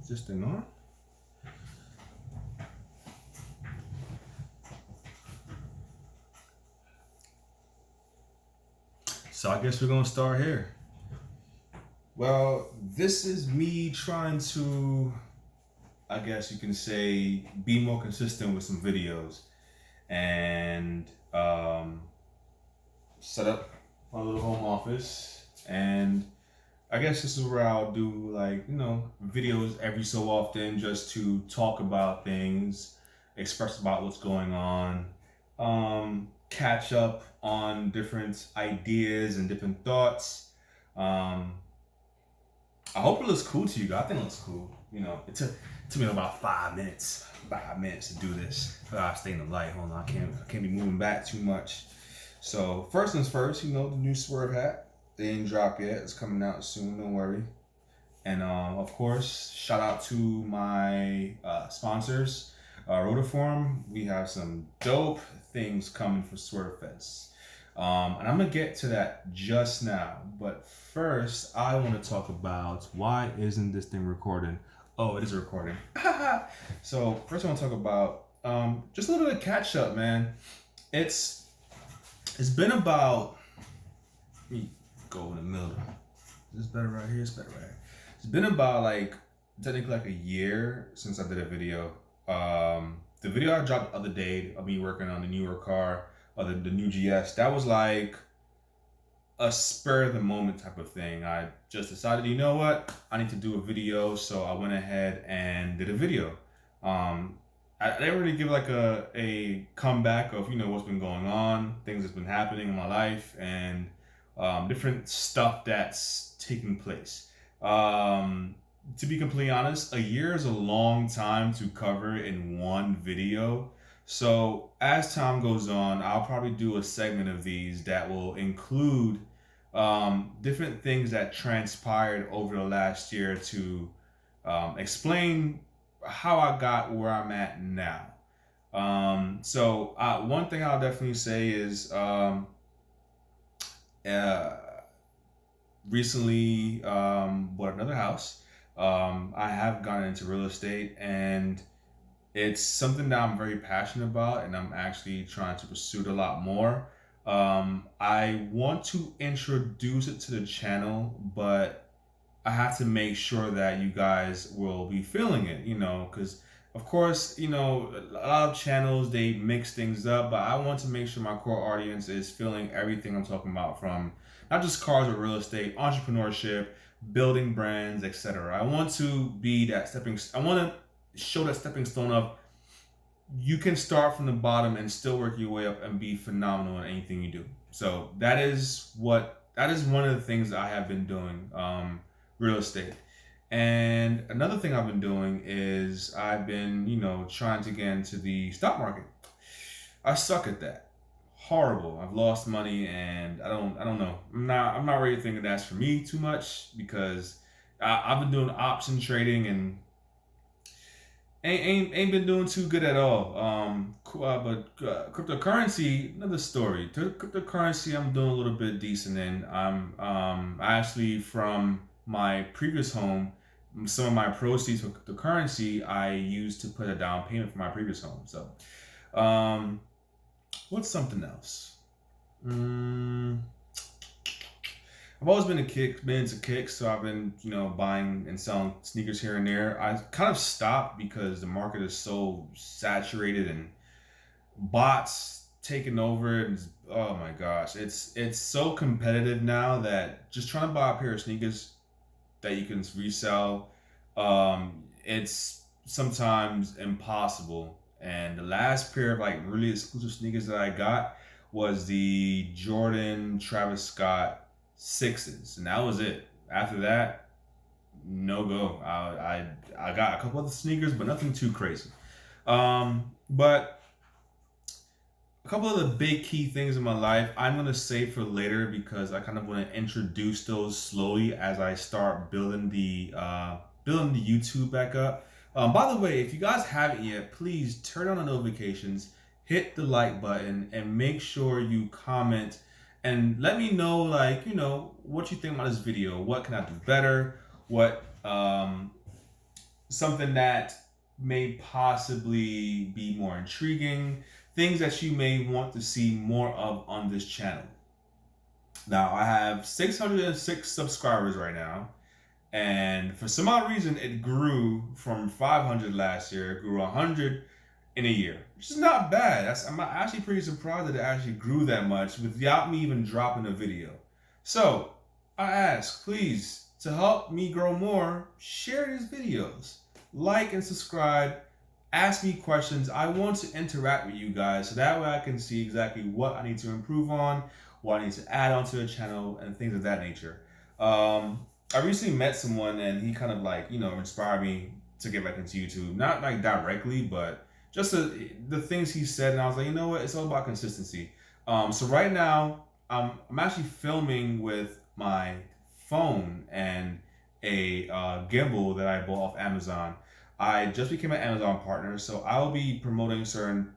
Is this thing on? So I guess we're gonna start here. Well, this is me trying to, I guess you can say, be more consistent with some videos and set up my little home office. And I guess this is where I'll do videos every so often just to talk about things, express about what's going on, catch up on different ideas and different thoughts. I hope it looks cool to you guys. I think it looks cool. It took me about 5 minutes. 5 minutes to do this. I gotta stay in the light. Hold on, I can't be moving back too much. So first things first, the new Swerve hat. They ain't dropped yet. It's coming out soon. Don't worry. And of course, shout out to my sponsors, Rotiform. We have some dope things coming for Swerve Fest. And I'm gonna get to that just now, but first I want to talk about why isn't this thing recording? Oh, it is recording. So first I want to talk about just a little bit of catch up, man. It's been about, let me go in the middle. Is this better right here? It's better right here. It's been about technically a year since I did a video. The video I dropped the other day of me working on the newer car, the new GS, that was like a spur of the moment type of thing. I just decided, you know what, I need to do a video, so I went ahead and did a video. I didn't really give a comeback of what's been going on, things that's been happening in my life, and different stuff that's taking place. To be completely honest, a year is a long time to cover in one video. So as time goes on, I'll probably do a segment of these that will include different things that transpired over the last year to explain how I got where I'm at now. So one thing I'll definitely say is recently bought another house. I have gotten into real estate, and it's something that I'm very passionate about, and I'm actually trying to pursue it a lot more. I want to introduce it to the channel, but I have to make sure that you guys will be feeling it, because of course, a lot of channels, they mix things up, but I want to make sure my core audience is feeling everything I'm talking about, from not just cars or real estate, entrepreneurship, building brands, etc. I want to be that I want to show that stepping stone of you can start from the bottom and still work your way up and be phenomenal in anything you do. So that is one of the things I have been doing, real estate. And another thing I've been doing is I've been, trying to get into the stock market. I suck at that. Horrible. I've lost money, and I don't know. I'm not really thinking that's for me too much, because I've been doing option trading and ain't been doing too good at all. But cryptocurrency, another story. Cryptocurrency, I'm doing a little bit decent in. I'm actually, from my previous home, some of my proceeds from cryptocurrency I used to put a down payment for my previous home. So, what's something else? I've always been into kicks, so I've been, buying and selling sneakers here and there. I kind of stopped because the market is so saturated and bots taking over, and oh my gosh, it's so competitive now that just trying to buy a pair of sneakers that you can resell, it's sometimes impossible. And the last pair of really exclusive sneakers that I got was the Jordan Travis Scott 6s, and that was it. After that, no go. I got a couple other sneakers, but nothing too crazy. But a couple of the big key things in my life I'm gonna save for later, because I kind of want to introduce those slowly as I start building the YouTube back up. By the way, if you guys haven't yet, please turn on the notifications, hit the like button, and make sure you comment and let me know, what you think about this video. What can I do better? What something that may possibly be more intriguing, things that you may want to see more of on this channel. Now, I have 606 subscribers right now, and for some odd reason, it grew from 500 last year. It grew 100 in a year, which is not bad. I'm actually pretty surprised that it actually grew that much without me even dropping a video. So, I ask, please, to help me grow more, share these videos, like and subscribe, ask me questions. I want to interact with you guys so that way I can see exactly what I need to improve on, what I need to add onto the channel, and things of that nature. I recently met someone and he kind of like, inspired me to get back into YouTube. Not like directly, but just the things he said. And I was like, you know what? It's all about consistency. So right now, I'm actually filming with my phone and a gimbal that I bought off Amazon. I just became an Amazon partner, so I'll be promoting certain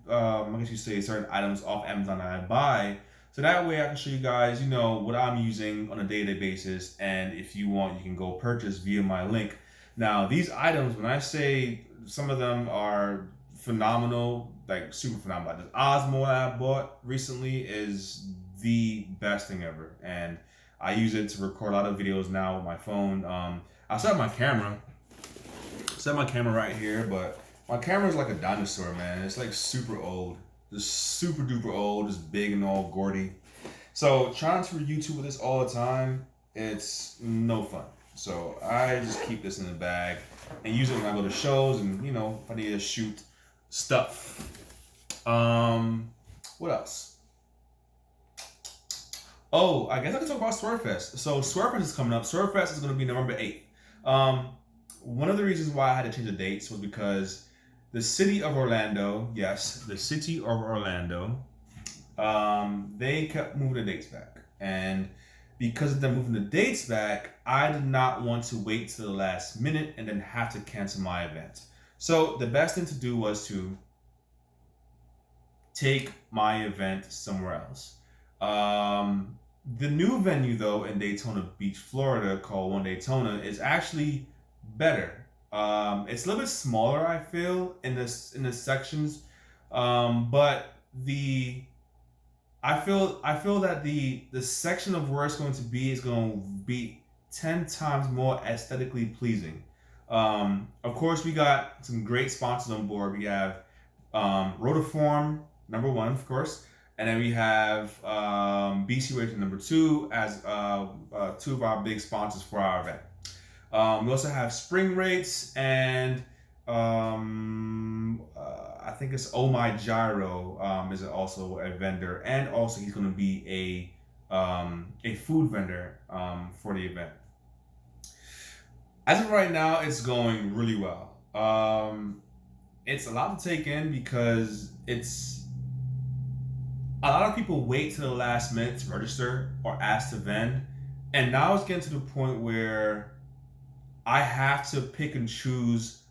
I guess you say certain items off Amazon that I buy. So that way I can show you guys, what I'm using on a day-to-day basis. And if you want, you can go purchase via my link. Now, these items, when I say some of them are phenomenal, like super phenomenal. Like this Osmo that I bought recently is the best thing ever. And I use it to record a lot of videos now with my phone. I set my camera. Set my camera right here, but my camera is like a dinosaur, man. It's like super old. Just super duper old, just big and all gaudy. So trying to YouTube with this all the time, it's no fun. So I just keep this in the bag and use it when I go to shows and if I need to shoot stuff. What else? Oh, I guess I can talk about Swervfest. So Swervfest is coming up. Swervfest is going to be November 8th. One of the reasons why I had to change the dates was because the city of Orlando, yes, the city of Orlando, they kept moving the dates back. And because of them moving the dates back, I did not want to wait till the last minute and then have to cancel my event. So the best thing to do was to take my event somewhere else. The new venue, though, in Daytona Beach, Florida, called One Daytona, is actually better. It's a little bit smaller, I feel, in the sections, but I feel that the section of where it's going to be is going to be 10 times more aesthetically pleasing. Of course, we got some great sponsors on board. We have Rotiform, number one, of course. And then we have BC Racing number 2 as two of our big sponsors for our event. We also have Spring Rates and I think it's Oh My Gyro is also a vendor, and also he's going to be a food vendor for the event. As of right now, it's going really well. It's a lot to take in because a lot of people wait to the last minute to register or ask to vend, and now it's getting to the point where I have to pick and choose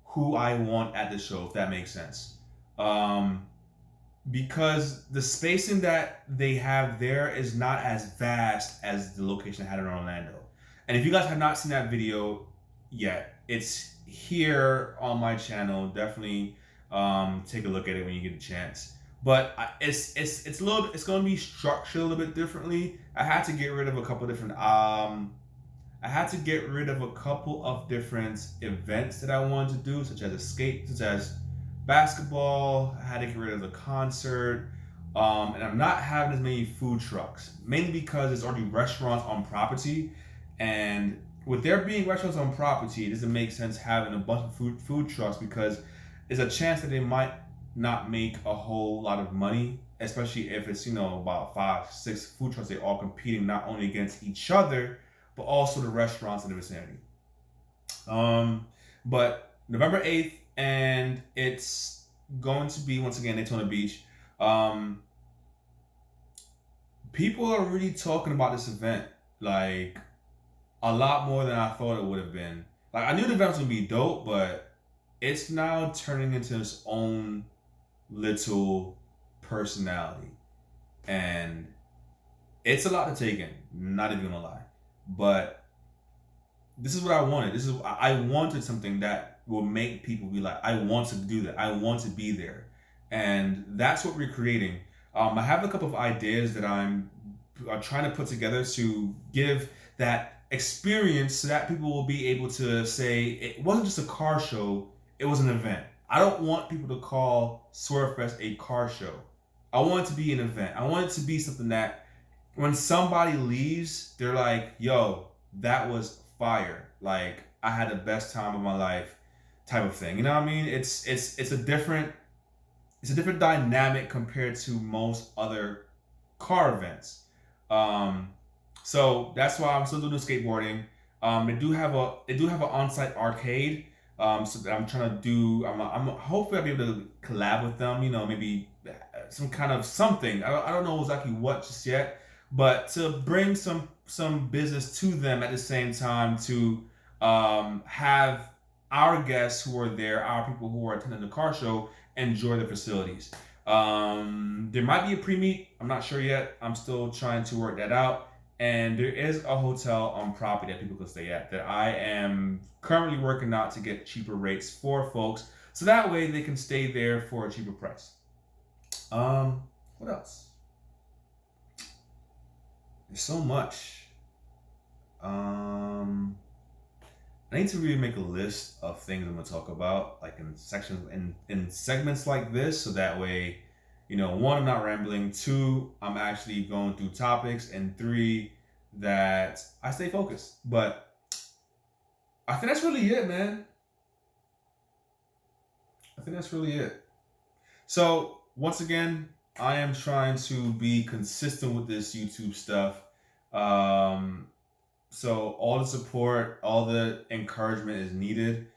who I want at the show, if that makes sense. Because the spacing that they have there is not as vast as the location I had in Orlando. And if you guys have not seen that video yet, it's here on my channel. Definitely take a look at it when you get a chance. But it's going to be structured a little bit differently. I had to get rid of a couple different events that I wanted to do, such as basketball. I had to get rid of the concert, and I'm not having as many food trucks, mainly because there's already restaurants on property, and with there being restaurants on property, it doesn't make sense having a bunch of food trucks because there's a chance that they might not make a whole lot of money, especially if it's about 5-6 food trucks. They're all competing not only against each other but also the restaurants in the vicinity. But November 8th, and it's going to be once again Daytona Beach. People are really talking about this event like a lot more than I thought it would have been. Like, I knew the event was gonna be dope, but it's now turning into its own little personality, and it's a lot to take in. Not even gonna lie, but this is what I wanted. I wanted something that will make people be like, I want to do that. I want to be there, and that's what we're creating. I have a couple of ideas that I'm trying to put together to give that experience so that people will be able to say it wasn't just a car show, it was an event. I don't want people to call Swervefest a car show. I want it to be an event. I want it to be something that when somebody leaves, they're like, yo, that was fire. Like, I had the best time of my life type of thing. You know what I mean? It's a different dynamic compared to most other car events. Um, so that's why I'm still doing skateboarding. They do have an on-site arcade. So that I'm trying to do. I'm hopefully I'll be able to collab with them. You know, maybe some kind of something. I don't know exactly what just yet, but to bring some business to them at the same time to have our guests who are there, our people who are attending the car show, enjoy the facilities. There might be a pre-meet. I'm not sure yet. I'm still trying to work that out. And there is a hotel on property that people can stay at that I am currently working out to get cheaper rates for folks, so that way they can stay there for a cheaper price. What else? There's so much. I need to really make a list of things I'm gonna talk about, like in sections in segments like this, so that way, you know, one, I'm not rambling, two, I'm actually going through topics, and three, that I stay focused. But I think that's really it, man. I think that's really it. So once again, I am trying to be consistent with this YouTube stuff. Um, so all the support, all the encouragement is needed.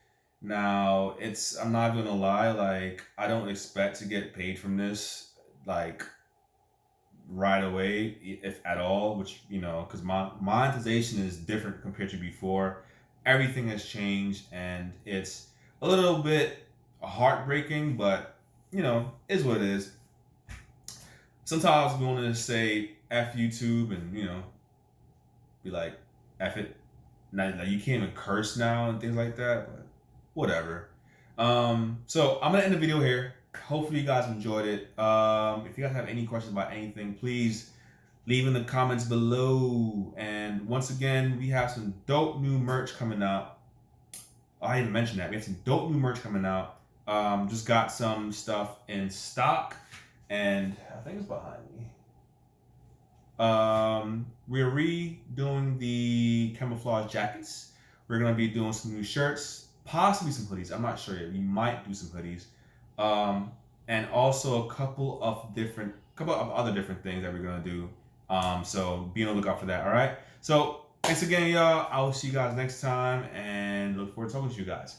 Now, I'm not gonna lie, like I don't expect to get paid from this like right away, if at all, which, you know, because my monetization is different compared to before. Everything has changed, and it's a little bit heartbreaking, but you know, is what it is. Sometimes we want to say F YouTube and, you know, be like, F it. Now, like, you can't even curse now and things like that, but whatever. So I'm gonna end the video here. Hopefully you guys enjoyed it. If you guys have any questions about anything, please leave in the comments below. And once again, we have some dope new merch coming out. I didn't mention that. We have some dope new merch coming out. Just got some stuff in stock, and I think it's behind me. We're redoing the camouflage jackets. We're gonna be doing some new shirts, possibly some hoodies. I'm not sure yet. We might do some hoodies, and also a couple of other different things that we're gonna do. So be on the lookout for that. All right. So thanks again, y'all. I will see you guys next time, and look forward to talking to you guys.